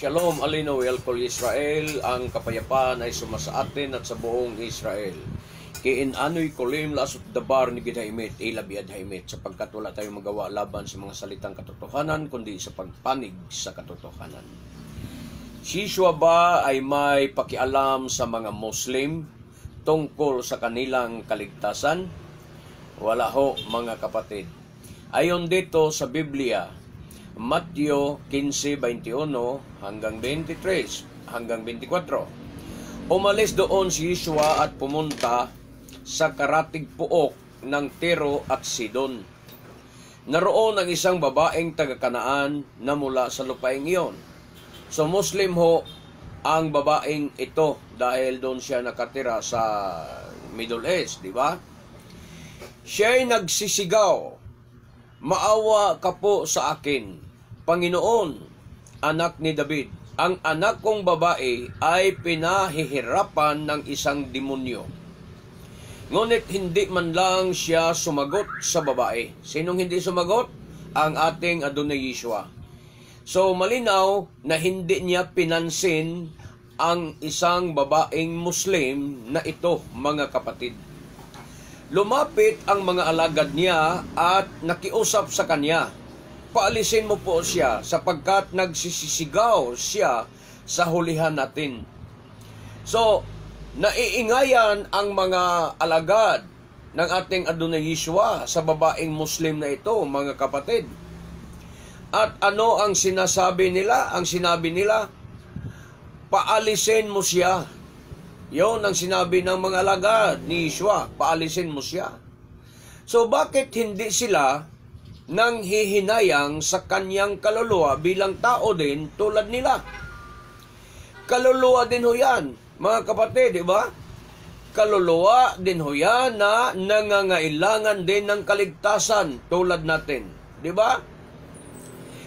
Shalom, Alinoel Kol Israel, ang kapayapaan ay sumasa atin at sa buong Israel. Kiin ano'y kulim lasot dabar ni Gidhaimit, ilabiad haimit, sapagkat wala tayong magawa laban sa mga salitang katotohanan, kundi sa pagpanig sa katotohanan. Si Yeshua ba ay may pakialam sa mga Muslim tungkol sa kanilang kaligtasan? Wala ho, mga kapatid. Ayon dito sa Biblia, Mateo 15:21 hanggang 23 hanggang 24. Umalis doon si Yeshua at pumunta sa karatig puok ng Tiro at Sidon. Naroon ang isang babaeng taga-Kanaan na mula sa lupaing iyon. So Muslim ho ang babaeng ito dahil doon siya nakatira sa Middle East, di ba? Siya'y nagsisigaw, "Maawa ka po sa akin, Panginoon, anak ni David. Ang anak kong babae ay pinahihirapan ng isang demonyo." Ngunit hindi man lang siya sumagot sa babae. Sinong hindi sumagot? Ang ating Adonai Yeshua. So malinaw na hindi niya pinansin ang isang babaeng Muslim na ito, mga kapatid. Lumapit ang mga alagad niya at nakiusap sa kanya, "Paalisin mo po siya sapagkat nagsisisigaw siya sa hulihan natin." So, naiingayan ang mga alagad ng ating Adonai Yeshua sa babaeng Muslim na ito, mga kapatid. At ano ang sinasabi nila? Ang sinabi nila, "Paalisin mo siya." Yon ang sinabi ng mga alagad ni Yeshua, paalisin mo siya. So bakit hindi sila nang hihinayang sa kanyang kaluluwa bilang tao din tulad nila? Kaluluwa din ho yan, mga kapatid, di ba? Kaluluwa din ho yan na nangangailangan din ng kaligtasan tulad natin, di ba?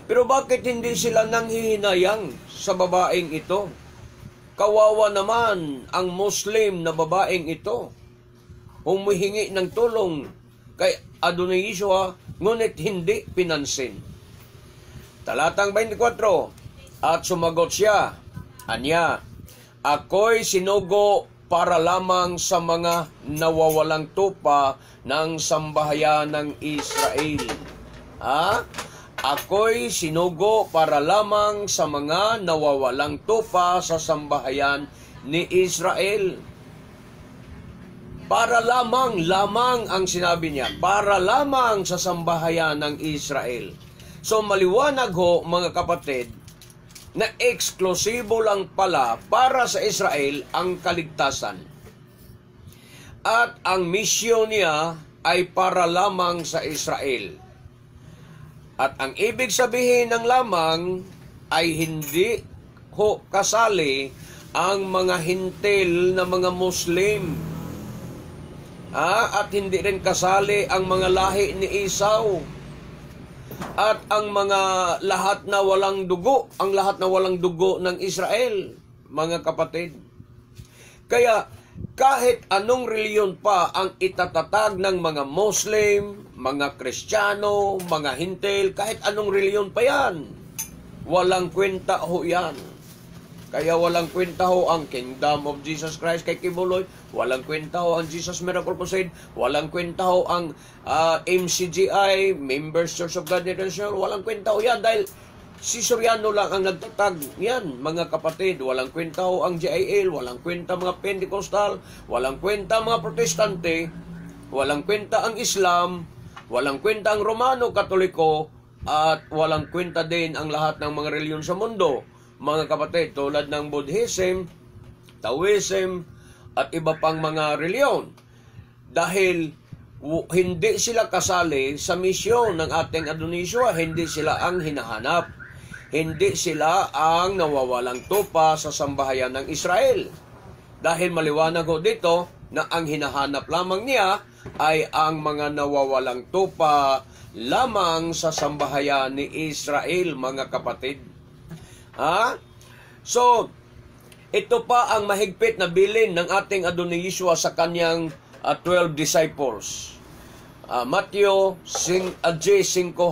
Pero bakit hindi sila nang hihinayang sa babaeng ito? Kawawa naman ang Muslim na babaeng ito. Humihingi ng tulong kay Adonai Yeshua, ngunit hindi pinansin. Talatang 24, at sumagot siya, anya, "Ako'y sinugo para lamang sa mga nawawalang tupa ng sambahayan ng Israel." Ako'y sinugo para lamang sa mga nawawalang tupa sa sambahayan ni Israel. Para lamang ang sinabi niya, para lamang sa sambahayan ng Israel. So maliwanag ho, mga kapatid, na eksklusibo lang pala para sa Israel ang kaligtasan. At ang misyon niya ay para lamang sa Israel. At ang ibig sabihin ng lamang ay hindi ho kasali ang mga hintil na mga Muslim. At hindi rin kasali ang mga lahi ni Esau. At ang mga lahat na walang dugo, ang lahat na walang dugo ng Israel, mga kapatid. Kaya kahit anong reliyon pa ang itatatag ng mga Muslim, mga Kristiyano, mga Hintil, kahit anong reliyon pa yan, walang kwenta ho yan. Kaya walang kwenta ho ang Kingdom of Jesus Christ kay Kibuloy, walang kwenta ho ang Jesus Miracle Crusade, walang kwenta ho ang MCGI, Members Church of God International, walang kwenta ho yan dahil si Soriano lang ang nagtatag yan, mga kapatid. Walang kwenta ho ang GIL, walang kwenta mga Pentecostal, walang kwenta mga Protestante, walang kwenta ang Islam, walang kwenta ang Romano Katoliko, at walang kwenta din ang lahat ng mga reliyon sa mundo, mga kapatid, tulad ng Buddhism, Taoism, at iba pang mga reliyon. Dahil hindi sila kasali sa misyon ng ating Adonai Yeshua, hindi sila ang hinahanap. Hindi sila ang nawawalang tupa sa sambahayan ng Israel. Dahil maliwanag ho dito na ang hinahanap lamang niya ay ang mga nawawalang tupa lamang sa sambahayan ni Israel, mga kapatid. So, ito pa ang mahigpit na bilin ng ating Adonai Yeshua sa kanyang 12 disciples. Mateo 5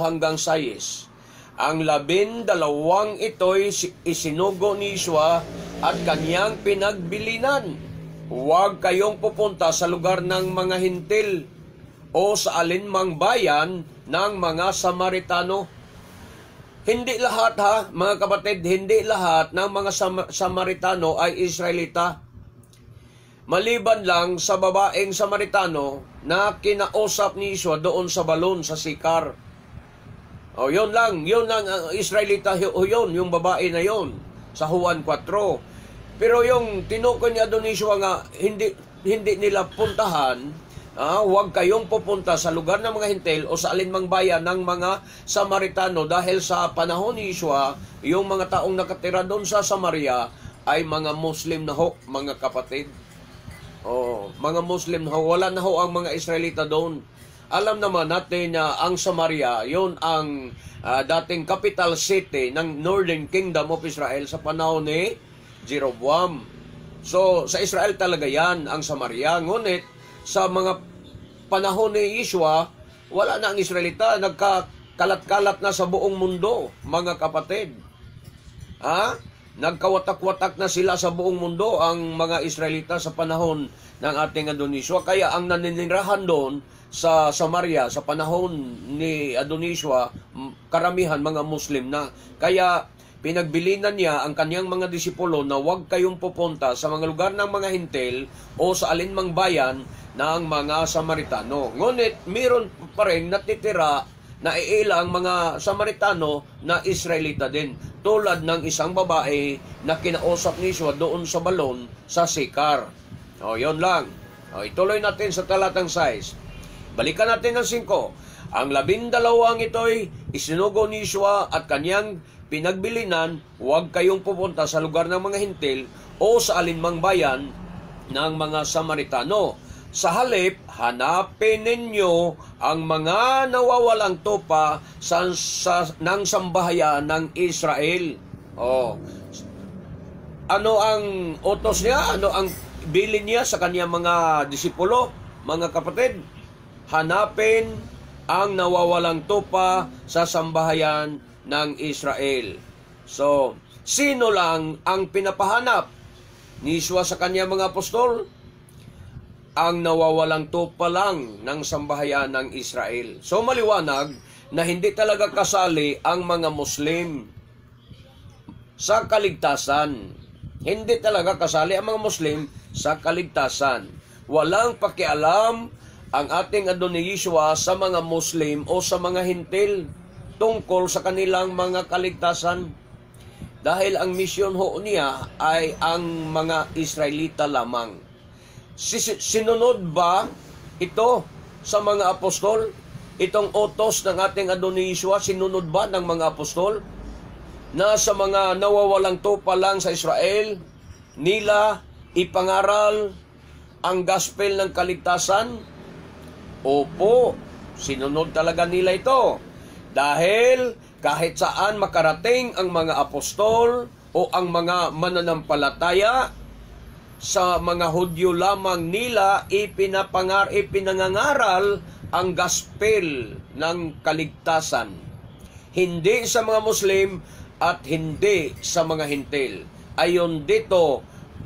hanggang 6. Ang 12 ito'y isinugo ni Yeshua at kanyang pinagbilinan. Huwag kayong pupunta sa lugar ng mga hintil o sa alinmang bayan ng mga Samaritano. Hindi lahat ha, mga kapatid, hindi lahat ng mga Samaritano ay Israelita. Maliban lang sa babaeng Samaritano na kinausap ni Yeshua doon sa balon sa Sikar. O, yun lang Israelita, yun, yung babae na yun, sa Juan 4. Pero yung tinukoy niya doon ni Yeshua nga, hindi nila puntahan, huwag kayong pupunta sa lugar ng mga hintil o sa alinmang bayan ng mga Samaritano dahil sa panahon ni Yeshua, yung mga taong nakatira doon sa Samaria ay mga Muslim na ho, mga kapatid. Mga Muslim na ho, wala na ho ang mga Israelita doon. Alam naman natin na ang Samaria, yon ang dating capital city ng Northern Kingdom of Israel sa panahon ni Jeroboam. So, sa Israel talaga yan, ang Samaria. Ngunit, sa mga panahon ni Yeshua, wala na ang Israelita, nagkakalat-kalat na sa buong mundo, mga kapatid. Nagkawatak-watak na sila sa buong mundo ang mga Israelita sa panahon ng ating Adoniswa. Kaya ang naninirahan doon sa Samaria sa panahon ni Adoniswa, karamihan mga Muslim na. Kaya pinagbilinan niya ang kanyang mga disipulo na huwag kayong pupunta sa mga lugar ng mga hintil o sa alinmang bayan ng mga Samaritano. Ngunit mayroon pa rin natitira na iilang mga Samaritano na Israelita din. Tulad ng isang babae na kinausap ni Yeshua doon sa balon sa Sikar. Yun lang. Ituloy natin sa talatang 6. Balikan natin ang 5. Ang 12 ito'y isinugo ni Yeshua at kanyang pinagbilinan, huwag kayong pupunta sa lugar ng mga hintil o sa alinmang bayan ng mga Samaritano. Sa halip, hanapin ninyo ang mga nawawalang tupa ng sambahayan ng Israel. Ano ang utos niya? Ano ang bilin niya sa kanyang mga disipulo, mga kapatid? Hanapin ang nawawalang tupa sa sambahayan ng Israel. So, sino lang ang pinapahanap ni Yeshua sa kanyang mga apostol? Ang nawawalang tupa lang ng sambahayan ng Israel. So, maliwanag na hindi talaga kasali ang mga Muslim sa kaligtasan. Hindi talaga kasali ang mga Muslim sa kaligtasan. Walang pakialam ang ating Adonai Yeshua sa mga Muslim o sa mga hintil tungkol sa kanilang mga kaligtasan. Dahil ang misyon ho niya ay ang mga Israelita lamang. Sinunod ba ito sa mga apostol? Itong utos ng ating Adonai Yeshua, sinunod ba ng mga apostol? Na sa mga nawawalang tupa lang sa Israel, nila ipangaral ang gospel ng kaligtasan? Opo, sinunod talaga nila ito. Dahil kahit saan makarating ang mga apostol o ang mga mananampalataya, sa mga Hudyo lamang nila ipinangangaral ang gospel ng kaligtasan. Hindi sa mga Muslim at hindi sa mga hintil. Ayon dito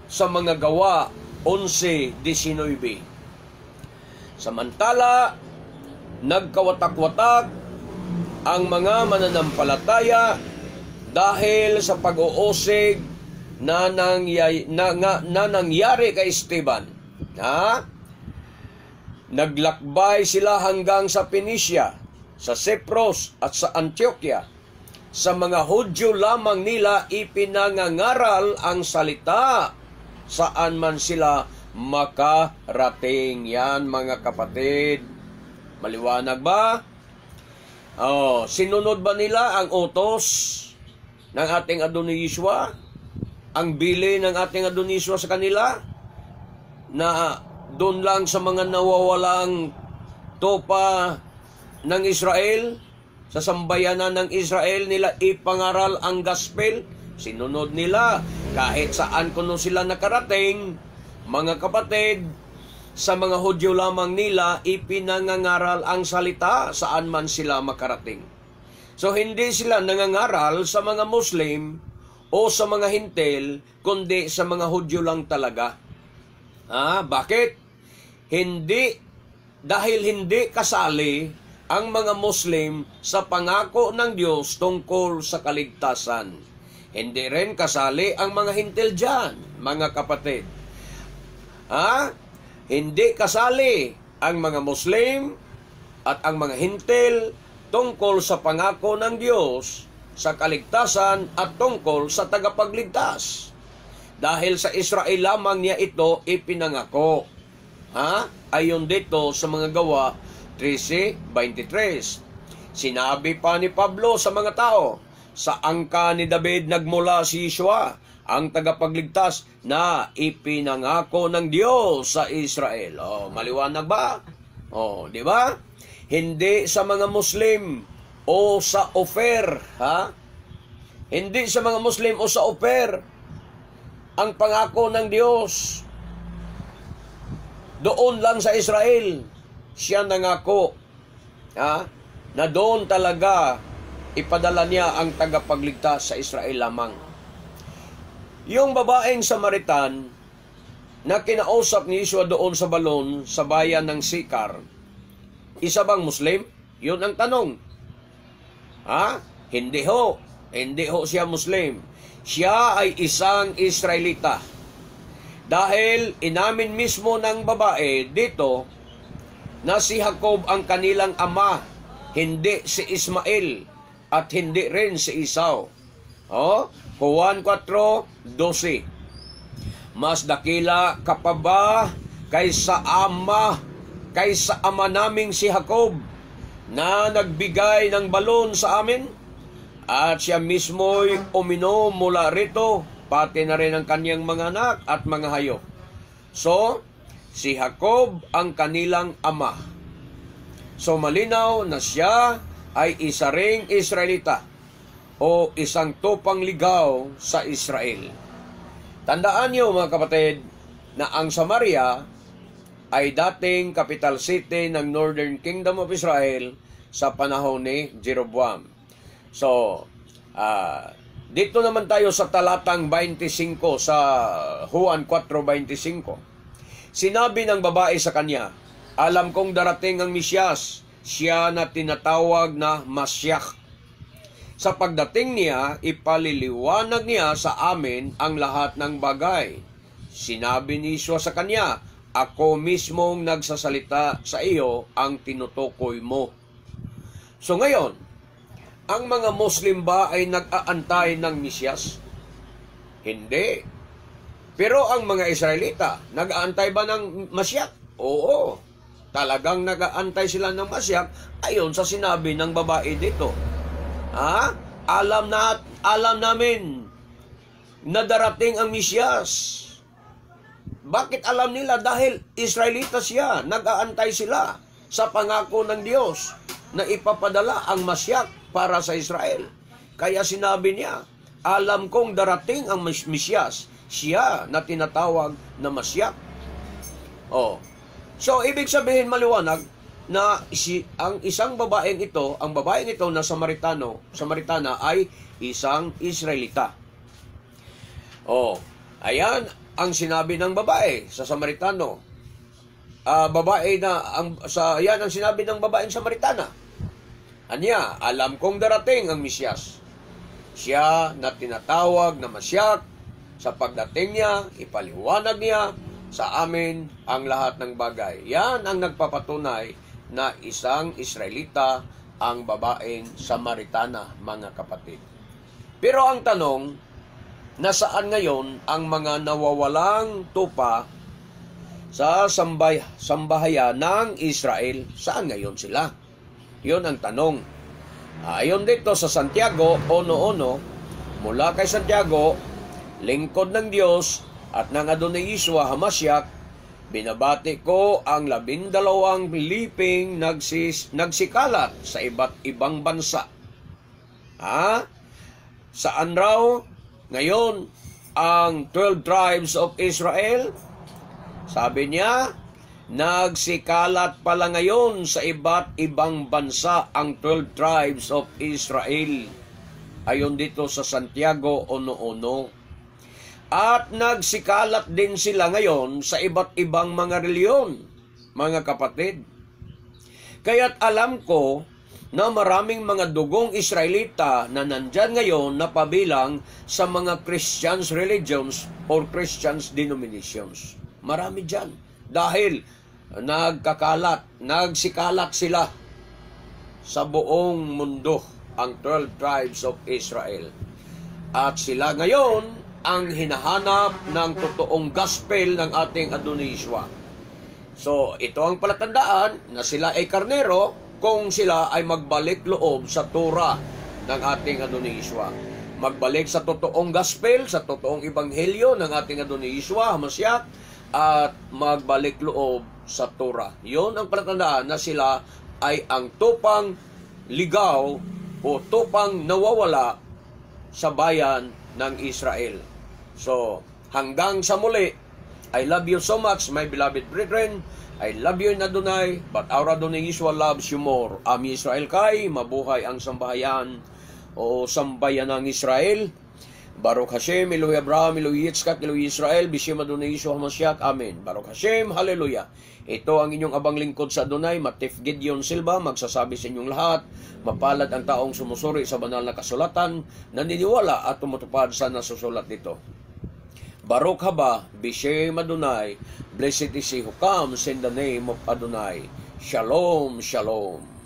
sa mga Gawa 11:19. Samantala, nagkawatak-watak ang mga mananampalataya dahil sa pag-uusig na nangyari kay Esteban. Naglakbay sila hanggang sa Phoenicia, sa Cyprus at sa Antioquia. Sa mga Hudyo lamang nila ipinangangaral ang salita saan man sila makarating. Yan, mga kapatid. Maliwanag ba? Sinunod ba nila ang utos ng ating Adonai Yeshua? Ang bili ng ating Adonai Yeshua sa kanila? Na doon lang sa mga nawawalang tupa ng Israel, sa sambayanan ng Israel nila ipangaral ang gospel? Sinunod nila. Kahit saan kuno sila nakarating, mga kapatid, sa mga Hudyo lamang nila ipinangangaral ang salita saan man sila makarating. So, hindi sila nangangaral sa mga Muslim o sa mga Hintil, kundi sa mga Hudyo lang talaga. Bakit? Dahil hindi kasali ang mga Muslim sa pangako ng Diyos tungkol sa kaligtasan. Hindi rin kasali ang mga Hintil dyan, mga kapatid. Hindi kasali ang mga Muslim at ang mga Hintil tungkol sa pangako ng Diyos sa kaligtasan at tungkol sa tagapagligtas. Dahil sa Israel lamang niya ito ipinangako. Ayon dito sa mga Gawa 13:23. Sinabi pa ni Pablo sa mga tao, sa angka ni David nagmula si Yeshua, ang tagapagligtas na ipinangako ng Diyos sa Israel. Maliwanag ba? Di ba? Hindi sa mga Muslim o sa Ofer, Hindi sa mga Muslim o sa Ofer ang pangako ng Diyos. Doon lang sa Israel siya nangako, na doon talaga ipadala niya ang tagapagligtas sa Israel lamang. Yung babaeng Samaritan na kinausap ni Yeshua doon sa balon sa bayan ng Sikar, isa bang Muslim? Yun ang tanong. Hindi ho. Hindi ho siya Muslim. Siya ay isang Israelita. Dahil inamin mismo ng babae dito na si Jacob ang kanilang ama, hindi si Ismael at hindi rin si Esau. Juan 4:12. Mas dakila ka pa ba kaysa ama naming si Jacob na nagbigay ng balon sa amin? At siya mismo'y uminom mula rito, pati na rin ang kanyang mga anak at mga hayop. So, si Jacob ang kanilang ama. So, malinaw na siya ay isa ring Israelita o isang tupang ligaw sa Israel. Tandaan niyo mga kapatid na ang Samaria ay dating capital city ng Northern Kingdom of Israel sa panahon ni Jeroboam. So, dito naman tayo sa talatang 25 sa Juan 4:25. Sinabi ng babae sa kanya, alam kong darating ang Mesyas, siya na tinatawag na Masyak. Sa pagdating niya, ipaliliwanag niya sa amin ang lahat ng bagay. Sinabi ni Yeshua sa kanya, ako mismong nagsasalita sa iyo ang tinutukoy mo. So ngayon, ang mga Muslim ba ay nag-aantay ng Mesyas? Hindi. Pero ang mga Israelita, nag-aantay ba ng Masyak? Oo. Talagang nag-aantay sila ng Masyak ayon sa sinabi ng babae dito. Alam namin na darating ang Mesyas. Bakit alam nila? Dahil Israelita siya. Nag-aantay sila sa pangako ng Diyos na ipapadala ang Masyak para sa Israel. Kaya sinabi niya, alam kong darating ang Mesyas, siya na tinatawag na Masyak. So, ibig sabihin maliwanag na ang isang babaeng ito, ang babaeng ito na Samaritana ay isang Israelita. Ayan ang sinabi ng babae sa Samaritano. Yan ang sinabi ng babaeng Samaritana. Anya, alam kong darating ang Mesyas. Siya na tinatawag na Masyak, sa pagdating niya, ipaliwanag niya sa amin ang lahat ng bagay. Yan ang nagpapatunay na isang Israelita ang babaeng Samaritana, mga kapatid. Pero ang tanong, nasaan ngayon ang mga nawawalang tupa sa sambahayan ng Israel? Saan ngayon sila? Yun ang tanong. Ayon dito sa Santiago 1:1, mula kay Santiago, lingkod ng Diyos at ng Adonai Yeshua HaMashiach, binabati ko ang 12 liping nagsikalat sa iba't ibang bansa. Saan raw ngayon ang 12 tribes of Israel? Sabi niya, Nagsikalat pala ngayon sa iba't ibang bansa ang 12 tribes of Israel. Ayon dito sa Santiago 1:1. At nagsikalat din sila ngayon sa iba't ibang mga reliyon, mga kapatid. Kaya't alam ko na maraming mga dugong Israelita na nandyan ngayon na pabilang sa mga Christians religions or Christians denominations. Marami dyan. Dahil nagsikalat sila sa buong mundo, ang 12 tribes of Israel. At sila ngayon ang hinahanap ng totoong gospel ng ating Adonai Yeshua. So, ito ang palatandaan na sila ay karnero kung sila ay magbalik loob sa Torah ng ating Adonai Yeshua. Magbalik sa totoong gospel, sa totoong ebanghelyo ng ating Adonai Yeshua, Hamashiach, at magbalik loob sa Torah. Yon ang palatandaan na sila ay ang tupang ligaw o tupang nawawala sa bayan ng Israel. So, hanggang sa muli, I love you so much, my beloved brethren. I love you in Adonai, but our Adonai Yeshua loves you more. Ami Israel kay, mabuhay ang sambahayan o sambayan ng Israel. Baruch Hashem, Elohi Abraham, Elohi Yitzchak, Elohi Israel, B'Shem Adonai Yeshua HaMashiach, Amen. Baruch Hashem, Hallelujah. Ito ang inyong abang lingkod sa Adonai, Matif Gideon Silva, magsasabi sa inyong lahat, mapalad ang taong sumusuri sa banal na kasulatan, naniniwala at tumutupad sa nasusulat dito. Baruch haba, B'Shem Adonai, blessed is he who comes in the name of Adonai. Shalom, shalom.